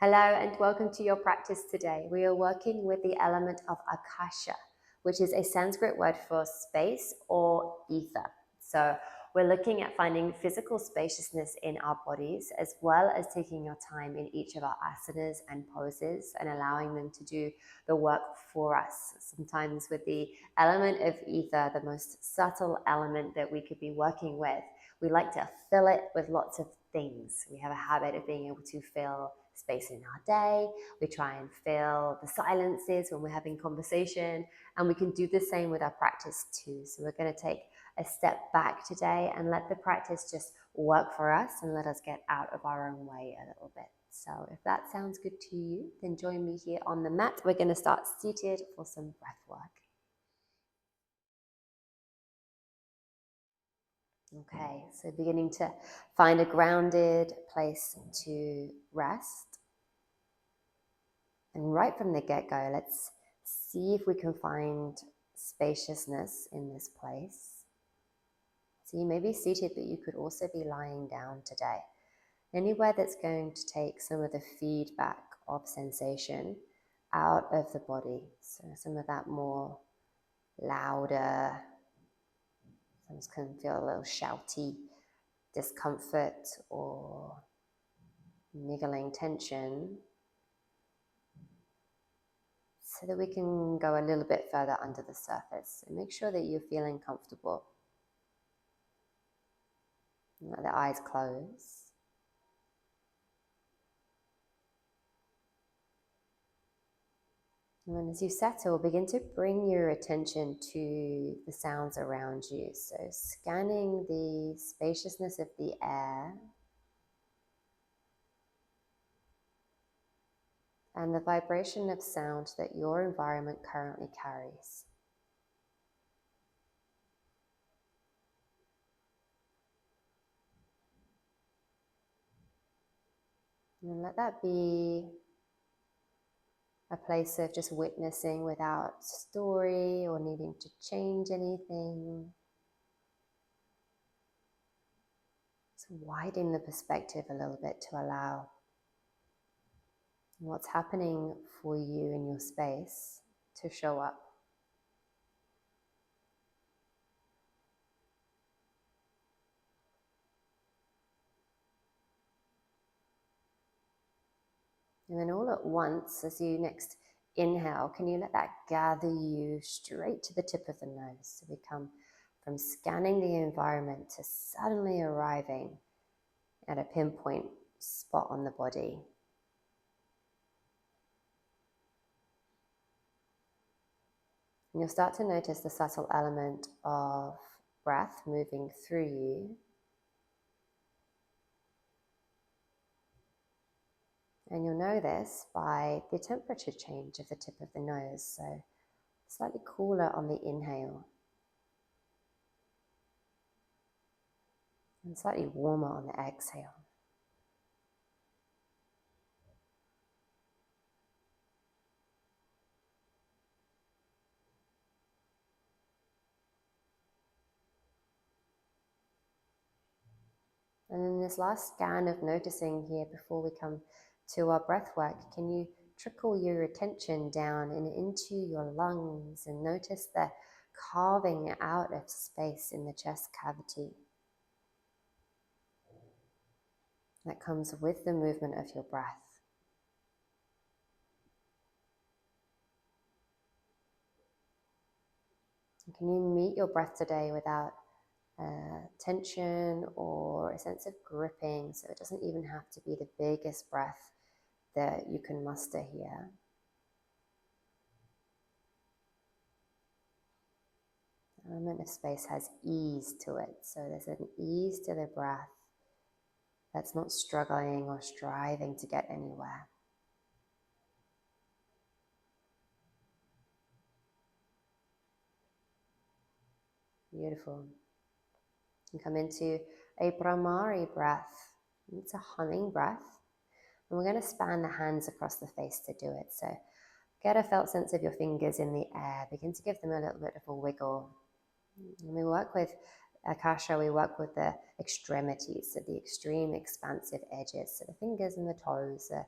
Hello and welcome to your practice today. We are working with the element of akasha, which is a Sanskrit word for space or ether. So we're looking at finding physical spaciousness in our bodies, as well as taking our time in each of our asanas and poses and allowing them to do the work for us. Sometimes with the element of ether, the most subtle element that we could be working with, we like to fill it with lots of things. We have a habit of being able to fill space in our day. We try and fill the silences when we're having conversation, and we can do the same with our practice too. So we're going to take a step back today and let the practice just work for us and let us get out of our own way a little bit. So if that sounds good to you, then join me here on the mat. We're going to start seated for some breath work. Okay, so beginning to find a grounded place to rest. And right from the get-go, let's see if we can find spaciousness in this place. So you may be seated, but you could also be lying down today. Anywhere that's going to take some of the feedback of sensation out of the body. So some of that more louder, sometimes can feel a little shouty discomfort or niggling tension, so that we can go a little bit further under the surface. So make sure that you're feeling comfortable. Let the eyes close. And then as you settle, begin to bring your attention to the sounds around you. So scanning the spaciousness of the air and the vibration of sound that your environment currently carries. And let that be a place of just witnessing without story or needing to change anything. So widen the perspective a little bit to allow what's happening for you in your space to show up. And then all at once, as you next inhale, can you let that gather you straight to the tip of the nose? So we come from scanning the environment to suddenly arriving at a pinpoint spot on the body. And you'll start to notice the subtle element of breath moving through you. And you'll know this by the temperature change of the tip of the nose. So slightly cooler on the inhale and slightly warmer on the exhale. And in this last scan of noticing here before we come to our breath work, can you trickle your attention down and into your lungs and notice the carving out of space in the chest cavity that comes with the movement of your breath. And can you meet your breath today without tension or a sense of gripping? So it doesn't even have to be the biggest breath that you can muster here. The element of space has ease to it. So there's an ease to the breath that's not struggling or striving to get anywhere. Beautiful. And come into a Brahmari breath. It's a humming breath. And we're going to span the hands across the face to do it. So get a felt sense of your fingers in the air. Begin to give them a little bit of a wiggle. And we work with Akasha, we work with the extremities, so the extreme expansive edges. So the fingers and the toes are